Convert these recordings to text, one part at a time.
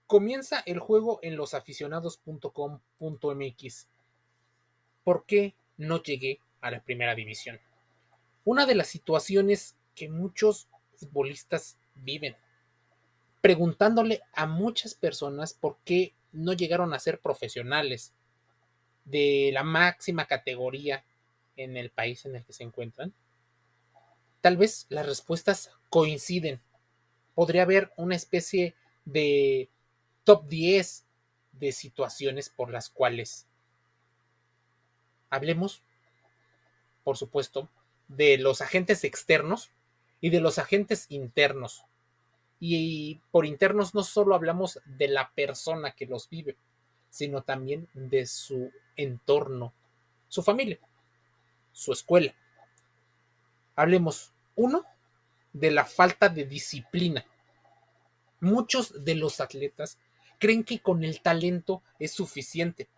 Comienza el juego en losaficionados.com.mx. ¿Por qué no llegué a la primera división? Una de las situaciones que muchos futbolistas viven, preguntándole a muchas personas por qué no llegaron a ser profesionales de la máxima categoría en el país en el que se encuentran. Tal vez las respuestas coinciden. Podría haber una especie de top 10 de situaciones por las cuales hablemos, por supuesto, de los agentes externos y de los agentes internos. Y por internos no solo hablamos de la persona que los vive, sino también de su entorno, su familia, su escuela. Hablemos, uno, de la falta de disciplina. Muchos de los atletas creen que con el talento es suficiente,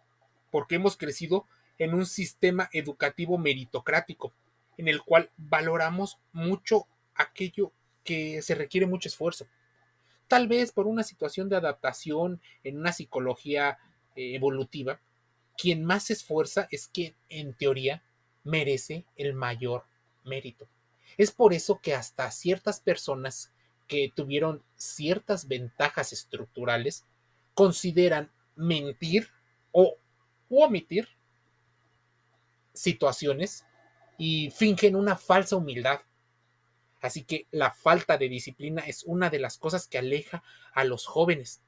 porque hemos crecido en un sistema educativo meritocrático, en el cual valoramos mucho aquello que se requiere mucho esfuerzo. Tal vez por una situación de adaptación en una psicología evolutiva, quien más se esfuerza es quien, en teoría, merece el mayor mérito. Es por eso que hasta ciertas personas que tuvieron ciertas ventajas estructurales consideran mentir o omitir situaciones y fingen una falsa humildad. Así que la falta de disciplina es una de las cosas que aleja a los jóvenes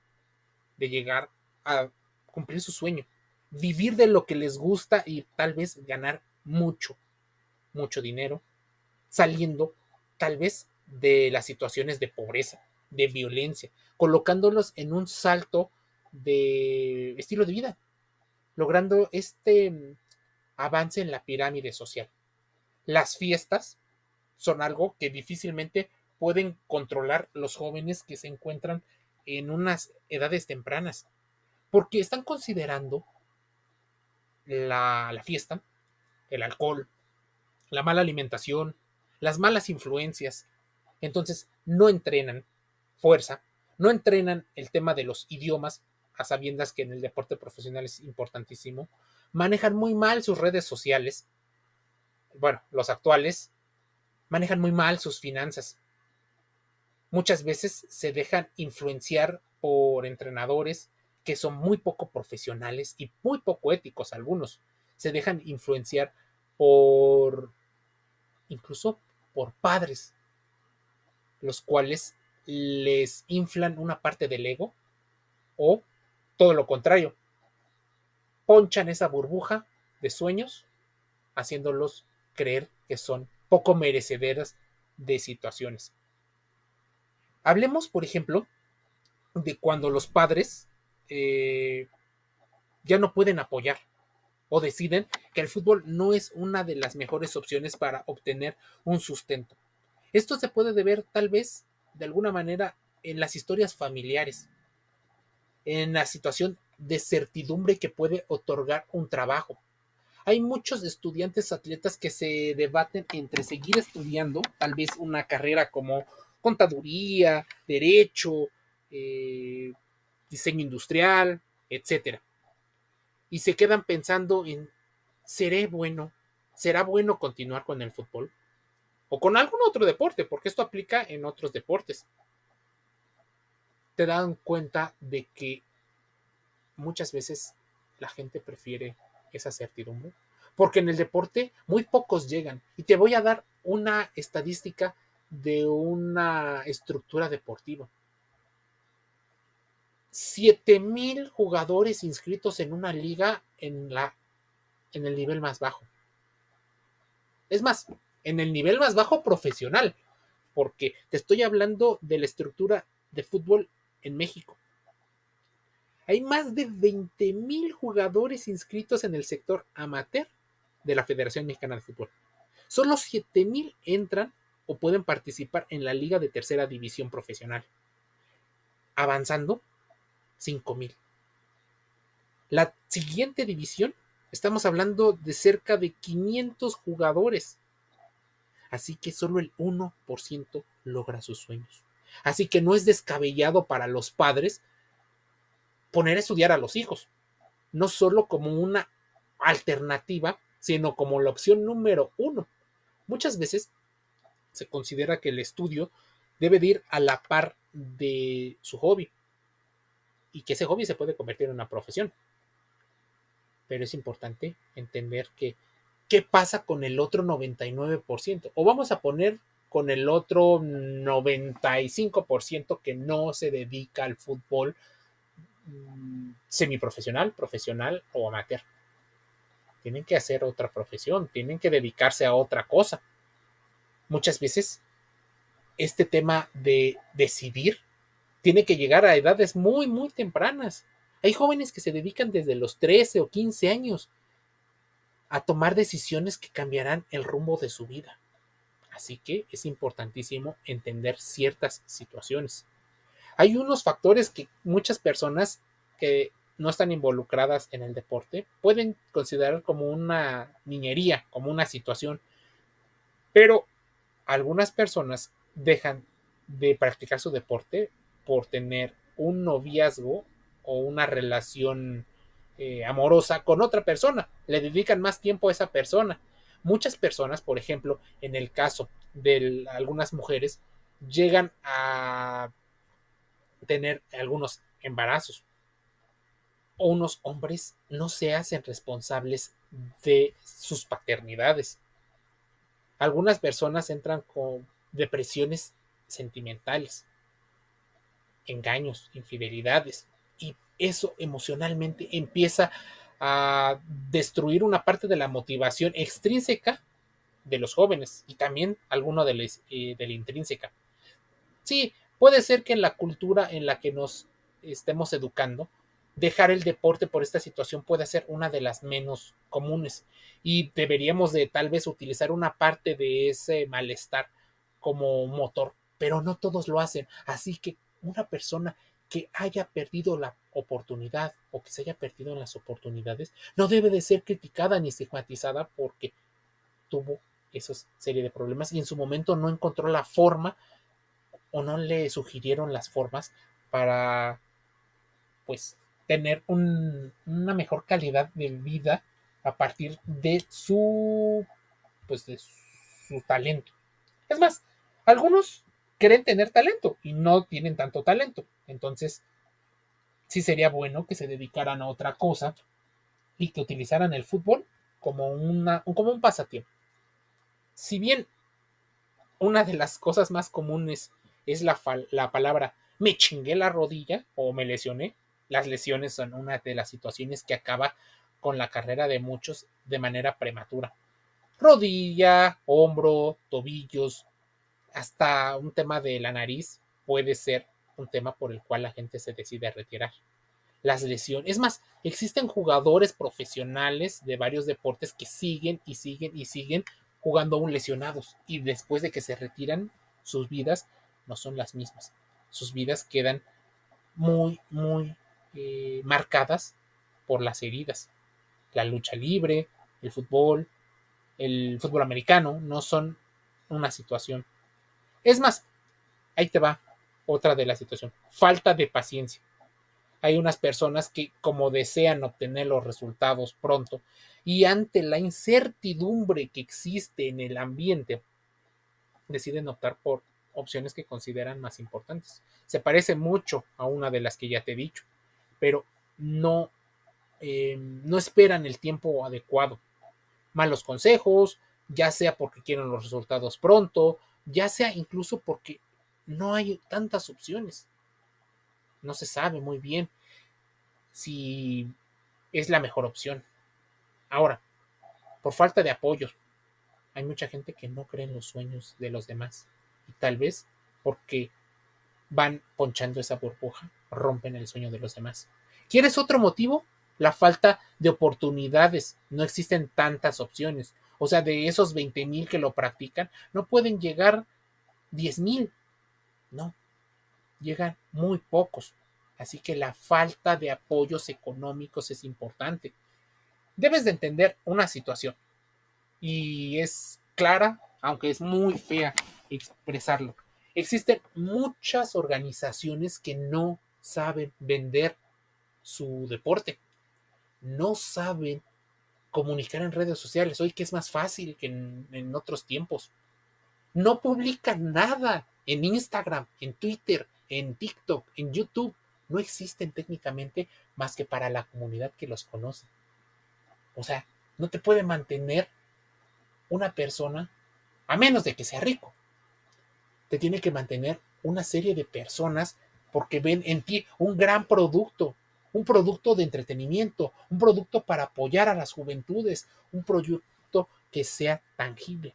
de llegar a cumplir su sueño, vivir de lo que les gusta y tal vez ganar mucho, mucho dinero, saliendo tal vez de las situaciones de pobreza, de violencia, colocándolos en un salto de estilo de vida, logrando este avance en la pirámide social. Las fiestas son algo que difícilmente pueden controlar los jóvenes que se encuentran en unas edades tempranas, porque están considerando la fiesta, el alcohol, la mala alimentación, las malas influencias. Entonces, no entrenan fuerza, no entrenan el tema de los idiomas, a sabiendas que en el deporte profesional es importantísimo, manejan muy mal sus redes sociales, bueno, los actuales, manejan muy mal sus finanzas. Muchas veces se dejan influenciar por entrenadores que son muy poco profesionales y muy poco éticos algunos. Se dejan influenciar por incluso por padres, los cuales les inflan una parte del ego o todo lo contrario, ponchan esa burbuja de sueños haciéndolos creer que son poco merecederas de situaciones. Hablemos, por ejemplo, de cuando los padres eh, ya no pueden apoyar o deciden que el fútbol no es una de las mejores opciones para obtener un sustento. Esto se puede deber tal vez de alguna manera en las historias familiares, en la situación de certidumbre que puede otorgar un trabajo. Hay muchos estudiantes atletas que se debaten entre seguir estudiando tal vez una carrera como contaduría, derecho, eh, diseño industrial, etcétera. Y se quedan pensando en, ¿seré bueno? ¿Será bueno continuar con el fútbol? O con algún otro deporte, porque esto aplica en otros deportes. Te dan cuenta de que muchas veces la gente prefiere esa certidumbre, porque en el deporte muy pocos llegan. Y te voy a dar una estadística de una estructura deportiva. 7,000 jugadores inscritos en una liga en el nivel más bajo. Es más, en el nivel más bajo profesional, porque te estoy hablando de la estructura de fútbol en México. Hay más de 20,000 jugadores inscritos en el sector amateur de la Federación Mexicana de Fútbol. Solo 7,000 entran o pueden participar en la liga de tercera división profesional. Avanzando, 5,000. La siguiente división, estamos hablando de cerca de 500 jugadores. Así que solo el 1% logra sus sueños. Así que no es descabellado para los padres poner a estudiar a los hijos, no solo como una alternativa, sino como la opción número uno. Muchas veces se considera que el estudio debe de ir a la par de su hobby y que ese hobby se puede convertir en una profesión. Pero es importante entender que qué pasa con el otro 99%, o vamos a poner con el otro 95% que no se dedica al fútbol semiprofesional, profesional o amateur. Tienen que hacer otra profesión, tienen que dedicarse a otra cosa. Muchas veces este tema de decidir tiene que llegar a edades muy, muy tempranas. Hay jóvenes que se dedican desde los 13 o 15 años a tomar decisiones que cambiarán el rumbo de su vida. Así que es importantísimo entender ciertas situaciones. Hay unos factores que muchas personas que no están involucradas en el deporte pueden considerar como una niñería, como una situación, pero algunas personas dejan de practicar su deporte por tener un noviazgo o una relación amorosa con otra persona. Le dedican más tiempo a esa persona. Muchas personas, por ejemplo, en el caso de algunas mujeres, llegan a tener algunos embarazos o unos hombres no se hacen responsables de sus paternidades. Algunas personas entran con depresiones sentimentales, engaños, infidelidades, y eso emocionalmente empieza a destruir una parte de la motivación extrínseca de los jóvenes y también alguno de la intrínseca. Sí, puede ser que en la cultura en la que nos estemos educando, dejar el deporte por esta situación puede ser una de las menos comunes y deberíamos de tal vez utilizar una parte de ese malestar como motor, pero no todos lo hacen. Así que una persona que haya perdido la oportunidad o que se haya perdido en las oportunidades no debe de ser criticada ni estigmatizada porque tuvo esa serie de problemas y en su momento no encontró la forma o no le sugirieron las formas para pues tener una mejor calidad de vida a partir de su pues de su talento. Es más, algunos creen tener talento y no tienen tanto talento. Entonces, sí sería bueno que se dedicaran a otra cosa y que utilizaran el fútbol como un pasatiempo. Si bien una de las cosas más comunes es la palabra me chingué la rodilla o me lesioné. Las lesiones son una de las situaciones que acaba con la carrera de muchos de manera prematura. Rodilla, hombro, tobillos, hasta un tema de la nariz puede ser un tema por el cual la gente se decide retirar. Las lesiones, es más, existen jugadores profesionales de varios deportes que siguen y siguen y siguen jugando aún lesionados y después de que se retiran sus vidas no son las mismas. Sus vidas quedan muy, muy marcadas por las heridas. La lucha libre, el fútbol americano no son una situación. Es más, ahí te va otra de la situación. Falta de paciencia. Hay unas personas que como desean obtener los resultados pronto y ante la incertidumbre que existe en el ambiente, deciden optar por opciones que consideran más importantes. Se parece mucho a una de las que ya te he dicho, pero no, no esperan el tiempo adecuado. Malos consejos, ya sea porque quieren los resultados pronto, ya sea incluso porque no hay tantas opciones. No se sabe muy bien si es la mejor opción. Ahora, por falta de apoyo, hay mucha gente que no cree en los sueños de los demás y tal vez porque van ponchando esa burbuja, rompen el sueño de los demás. ¿Quieres otro motivo? La falta de oportunidades. No existen tantas opciones. O sea, de esos 20,000 que lo practican, no pueden llegar 10,000. No, llegan muy pocos. Así que la falta de apoyos económicos es importante. Debes de entender una situación y es clara, aunque es muy fea expresarlo. Existen muchas organizaciones que no saben vender su deporte. No saben comunicar en redes sociales, hoy que es más fácil que en otros tiempos. No publican nada en Instagram, en Twitter, en TikTok, en YouTube. No existen técnicamente más que para la comunidad que los conoce. O sea, no te puede mantener una persona, a menos de que sea rico. Te tiene que mantener una serie de personas porque ven en ti un producto de entretenimiento, un producto para apoyar a las juventudes, un producto que sea tangible.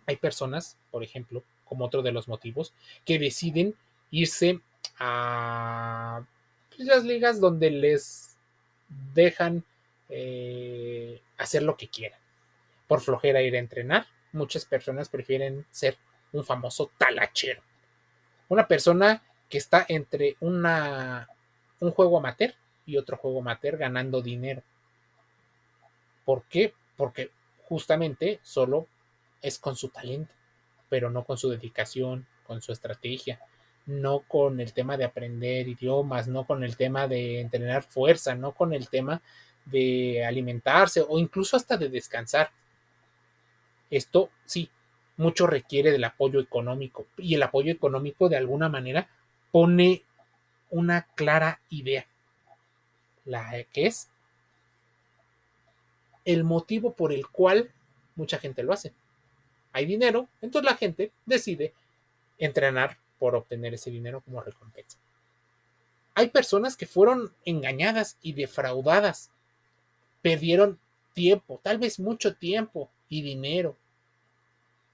Hay personas, por ejemplo, como otro de los motivos, que deciden irse a las ligas donde les dejan hacer lo que quieran. Por flojera ir a entrenar, muchas personas prefieren ser un famoso talachero. Una persona que está entre un juego amateur y otro juego amateur ganando dinero. ¿Por qué? Porque justamente solo es con su talento, pero no con su dedicación, con su estrategia, no con el tema de aprender idiomas, no con el tema de entrenar fuerza, no con el tema de alimentarse o incluso hasta de descansar. Esto sí, mucho requiere del apoyo económico y el apoyo económico de alguna manera pone una clara idea, la que es el motivo por el cual mucha gente lo hace. Hay dinero, entonces la gente decide entrenar por obtener ese dinero como recompensa. Hay personas que fueron engañadas y defraudadas, perdieron tiempo, tal vez mucho tiempo y dinero.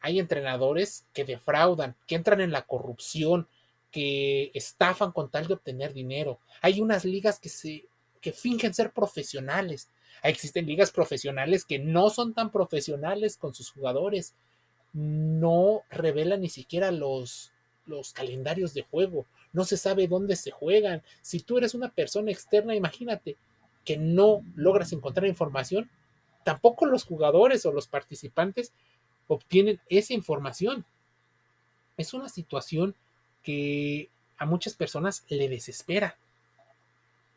Hay entrenadores que defraudan, que entran en la corrupción, que estafan con tal de obtener dinero. Hay unas ligas que fingen ser profesionales. Existen ligas profesionales que no son tan profesionales con sus jugadores, no revela ni siquiera los calendarios de juego, no se sabe dónde se juegan. Si tú eres una persona externa, imagínate que no logras encontrar información, tampoco los jugadores o los participantes obtienen esa información. Es una situación que a muchas personas le desespera.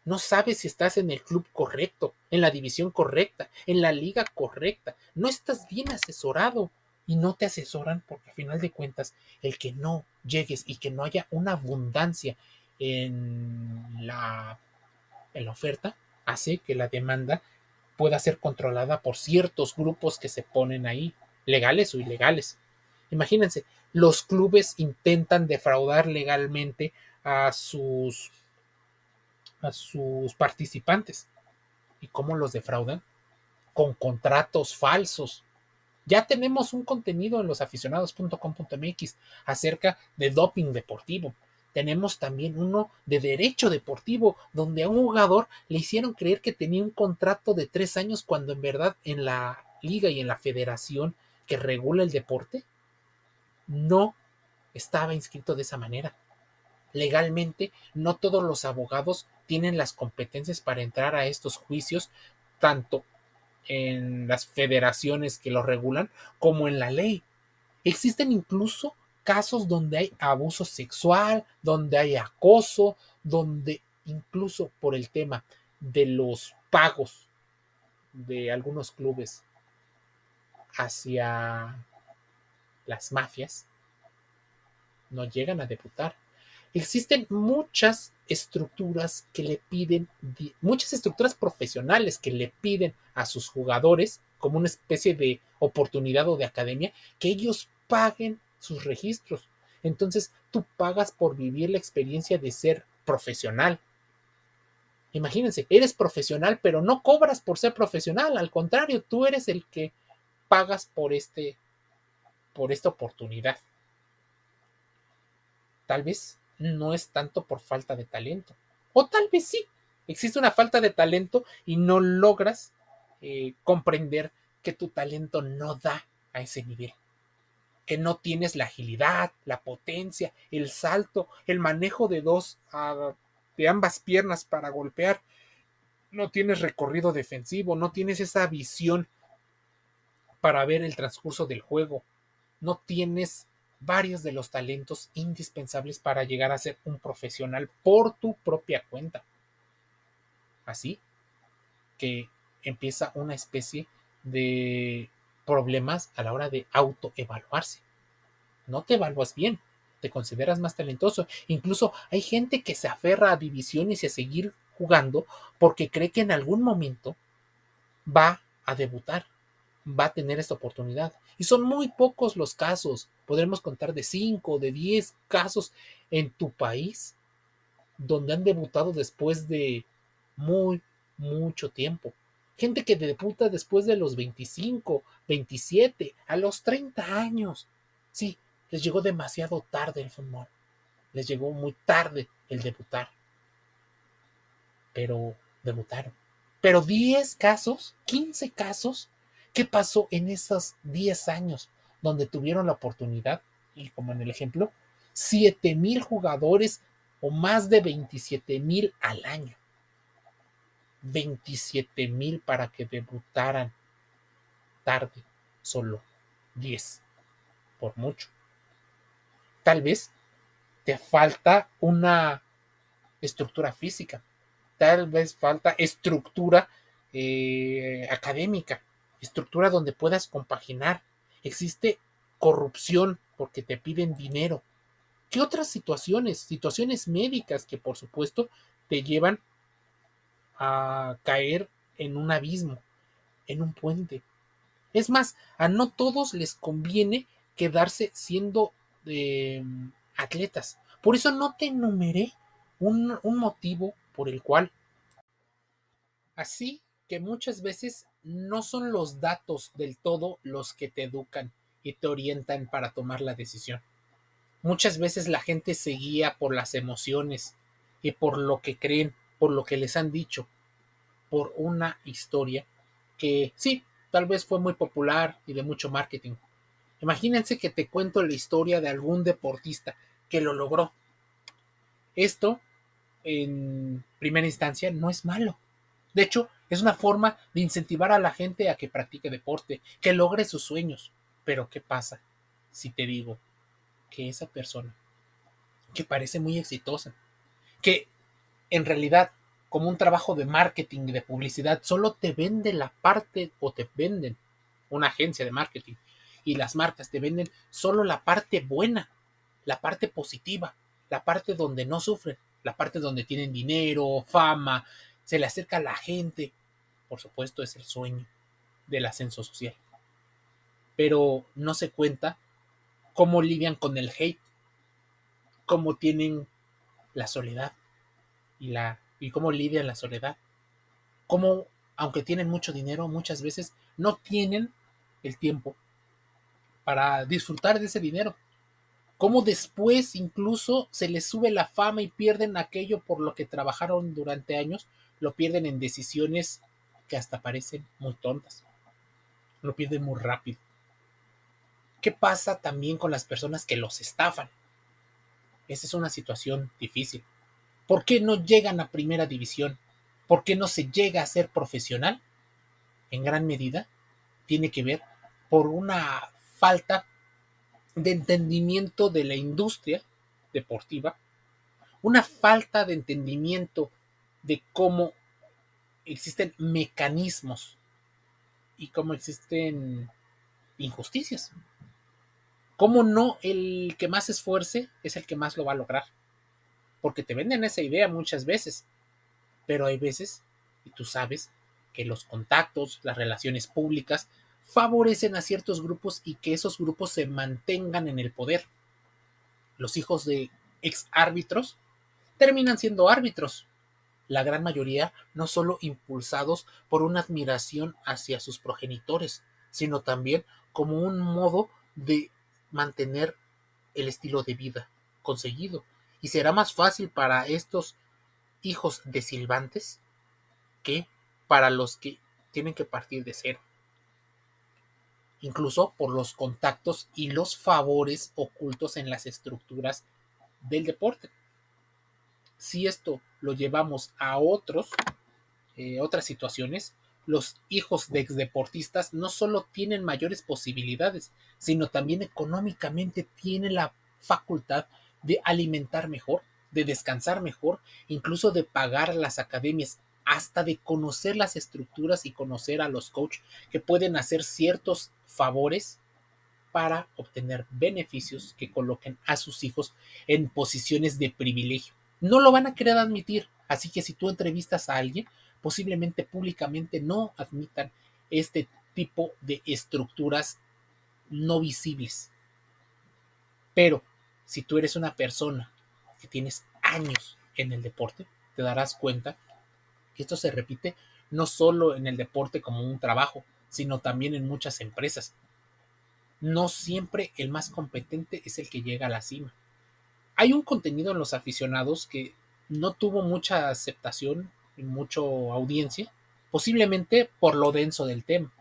No sabes si estás en el club correcto, en la división correcta, en la liga correcta. No estás bien asesorado y no te asesoran porque a final de cuentas el que no llegues y que no haya una abundancia en la oferta hace que la demanda pueda ser controlada por ciertos grupos que se ponen ahí, legales o ilegales. Imagínense, los clubes intentan defraudar legalmente a sus participantes. ¿Y cómo los defraudan? Con contratos falsos. Ya tenemos un contenido en losaficionados.com.mx acerca de doping deportivo. Tenemos también uno de derecho deportivo, donde a un jugador le hicieron creer que tenía un contrato de 3 años cuando en verdad en la liga y en la federación que regula el deporte no estaba inscrito de esa manera. Legalmente, no todos los abogados tienen las competencias para entrar a estos juicios, tanto en las federaciones que lo regulan como en la ley. Existen incluso casos donde hay abuso sexual, donde hay acoso, donde incluso por el tema de los pagos de algunos clubes hacia las mafias, no llegan a debutar. Existen muchas estructuras que le piden, muchas estructuras profesionales que le piden a sus jugadores como una especie de oportunidad o de academia, que ellos paguen sus registros. Entonces tú pagas por vivir la experiencia de ser profesional. Imagínense, eres profesional, pero no cobras por ser profesional. Al contrario, tú eres el que pagas por esta oportunidad. Tal vez no es tanto por falta de talento. O tal vez sí, existe una falta de talento y no logras comprender que tu talento no da a ese nivel. Que no tienes la agilidad, la potencia, el salto, el manejo de ambas piernas para golpear. No tienes recorrido defensivo, no tienes esa visión para ver el transcurso del juego. No tienes varios de los talentos indispensables para llegar a ser un profesional por tu propia cuenta. Así que empieza una especie de problemas a la hora de autoevaluarse. No te evalúas bien, te consideras más talentoso. Incluso hay gente que se aferra a divisiones y a seguir jugando porque cree que en algún momento va a debutar, va a tener esta oportunidad. Y son muy pocos los casos. Podremos contar de 5, de 10 casos en tu país donde han debutado después de muy, mucho tiempo. Gente que debuta después de los 25, 27, a los 30 años. Sí, les llegó demasiado tarde el fútbol. Les llegó muy tarde el debutar. Pero debutaron. Pero 10 casos, 15 casos, ¿qué pasó en esos 10 años donde tuvieron la oportunidad? Y como en el ejemplo, 7,000 jugadores o más de 27,000 al año. 27,000 para que debutaran tarde, solo 10, por mucho. Tal vez te falta una estructura física, tal vez falta estructura académica, estructura donde puedas compaginar. Existe corrupción porque te piden dinero. ¿Qué otras situaciones? Situaciones médicas que por supuesto te llevan a caer en un abismo, en un puente. Es más, a no todos les conviene quedarse siendo eh, atletas. Por eso no te enumeré un motivo por el cual. Así que muchas veces no son los datos del todo los que te educan y te orientan para tomar la decisión. Muchas veces la gente se guía por las emociones y por lo que creen, por lo que les han dicho, por una historia que sí, tal vez fue muy popular y de mucho marketing. Imagínense que te cuento la historia de algún deportista que lo logró. Esto, en primera instancia, no es malo. De hecho, es una forma de incentivar a la gente a que practique deporte, que logre sus sueños. Pero ¿qué pasa si te digo que esa persona, que parece muy exitosa, que en realidad, como un trabajo de marketing y de publicidad, solo te vende la parte o te venden una agencia de marketing y las marcas te venden solo la parte buena, la parte positiva, la parte donde no sufren, la parte donde tienen dinero, fama, se le acerca a la gente. Por supuesto, es el sueño del ascenso social. Pero no se cuenta cómo lidian con el hate, cómo tienen la soledad y cómo lidian la soledad. Cómo, aunque tienen mucho dinero, muchas veces no tienen el tiempo para disfrutar de ese dinero. Cómo después incluso se les sube la fama y pierden aquello por lo que trabajaron durante años, lo pierden en decisiones que hasta parecen muy tontas. Lo pierden muy rápido. ¿Qué pasa también con las personas que los estafan? Esa es una situación difícil. ¿Por qué no llegan a primera división? ¿Por qué no se llega a ser profesional? En gran medida tiene que ver por una falta de entendimiento de la industria deportiva, una falta de entendimiento de cómo existen mecanismos y cómo existen injusticias. Cómo no el que más se esfuerce es el que más lo va a lograr. Porque te venden esa idea muchas veces, pero hay veces, y tú sabes, que los contactos, las relaciones públicas, favorecen a ciertos grupos y que esos grupos se mantengan en el poder. Los hijos de ex árbitros terminan siendo árbitros, la gran mayoría no solo impulsados por una admiración hacia sus progenitores, sino también como un modo de mantener el estilo de vida conseguido. Y será más fácil para estos hijos de silbantes que para los que tienen que partir de cero, incluso por los contactos y los favores ocultos en las estructuras del deporte. Si esto lo llevamos a otras situaciones, los hijos de exdeportistas no solo tienen mayores posibilidades, sino también económicamente tienen la facultad de alimentar mejor, de descansar mejor, incluso de pagar las academias. hasta de conocer las estructuras y conocer a los coaches que pueden hacer ciertos favores para obtener beneficios que coloquen a sus hijos en posiciones de privilegio. No lo van a querer admitir, así que si tú entrevistas a alguien, posiblemente públicamente no admitan este tipo de estructuras no visibles. Pero si tú eres una persona que tienes años en el deporte, te darás cuenta que esto se repite no solo en el deporte como un trabajo, sino también en muchas empresas. No siempre el más competente es el que llega a la cima. Hay un contenido en los aficionados que no tuvo mucha aceptación y mucha audiencia, posiblemente por lo denso del tema.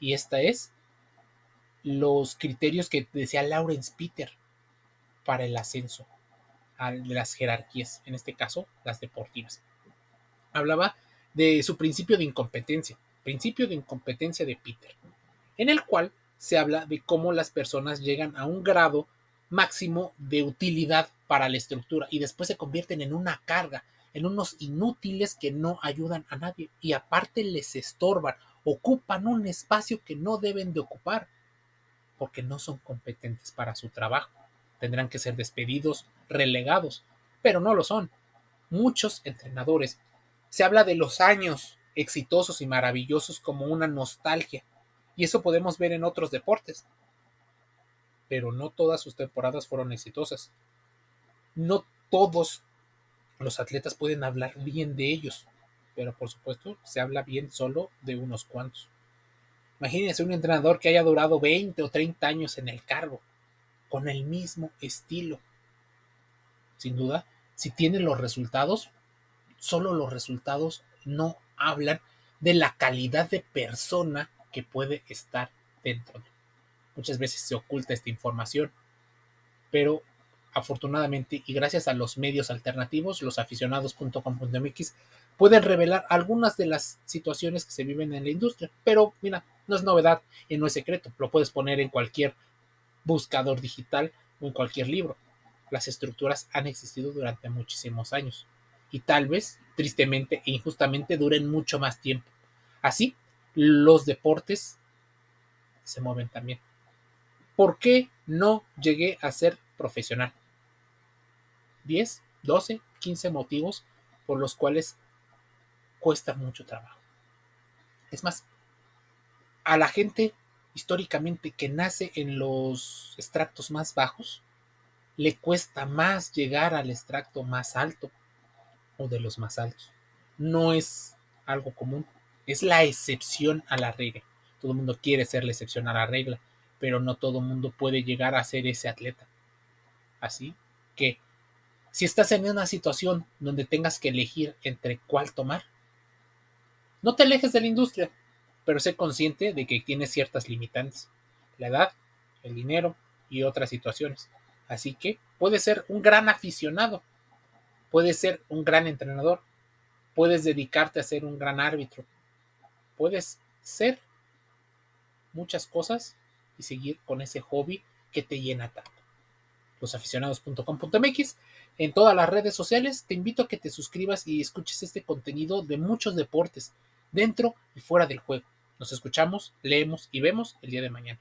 Y esta es los criterios que decía Lawrence Peter para el ascenso a las jerarquías, en este caso las deportivas. Hablaba de su principio de incompetencia de Peter, en el cual se habla de cómo las personas llegan a un grado máximo de utilidad para la estructura y después se convierten en una carga, en unos inútiles que no ayudan a nadie y aparte les estorban, ocupan un espacio que no deben de ocupar porque no son competentes para su trabajo. Tendrán que ser despedidos, relegados, pero no lo son. Muchos entrenadores se habla de los años exitosos y maravillosos como una nostalgia, y eso podemos ver en otros deportes, pero no todas sus temporadas fueron exitosas. No todos los atletas pueden hablar bien de ellos, pero por supuesto se habla bien solo de unos cuantos. Imagínense un entrenador que haya durado 20 o 30 años en el cargo, con el mismo estilo. Sin duda, si tiene los resultados, solo los resultados no hablan de la calidad de persona que puede estar dentro. Muchas veces se oculta esta información, pero afortunadamente y gracias a los medios alternativos, losaficionados.com.mx pueden revelar algunas de las situaciones que se viven en la industria. Pero mira, no es novedad y no es secreto, lo puedes poner en cualquier buscador digital o en cualquier libro. Las estructuras han existido durante muchísimos años y tal vez, tristemente e injustamente, duren mucho más tiempo. Así, los deportes se mueven también. ¿Por qué no llegué a ser profesional? 10, 12, 15 motivos por los cuales cuesta mucho trabajo. Es más, a la gente históricamente que nace en los estratos más bajos, le cuesta más llegar al extracto más alto o de los más altos. No es algo común, es la excepción a la regla. Todo el mundo quiere ser la excepción a la regla, pero no todo el mundo puede llegar a ser ese atleta. Así que si estás en una situación donde tengas que elegir entre cuál tomar, no te alejes de la industria, pero sé consciente de que tienes ciertas limitantes, la edad, el dinero y otras situaciones. Así que puedes ser un gran aficionado, puedes ser un gran entrenador, puedes dedicarte a ser un gran árbitro, puedes ser muchas cosas y seguir con ese hobby que te llena tanto. Losaficionados.com.mx. En todas las redes sociales te invito a que te suscribas y escuches este contenido de muchos deportes, dentro y fuera del juego. Nos escuchamos, leemos y vemos el día de mañana.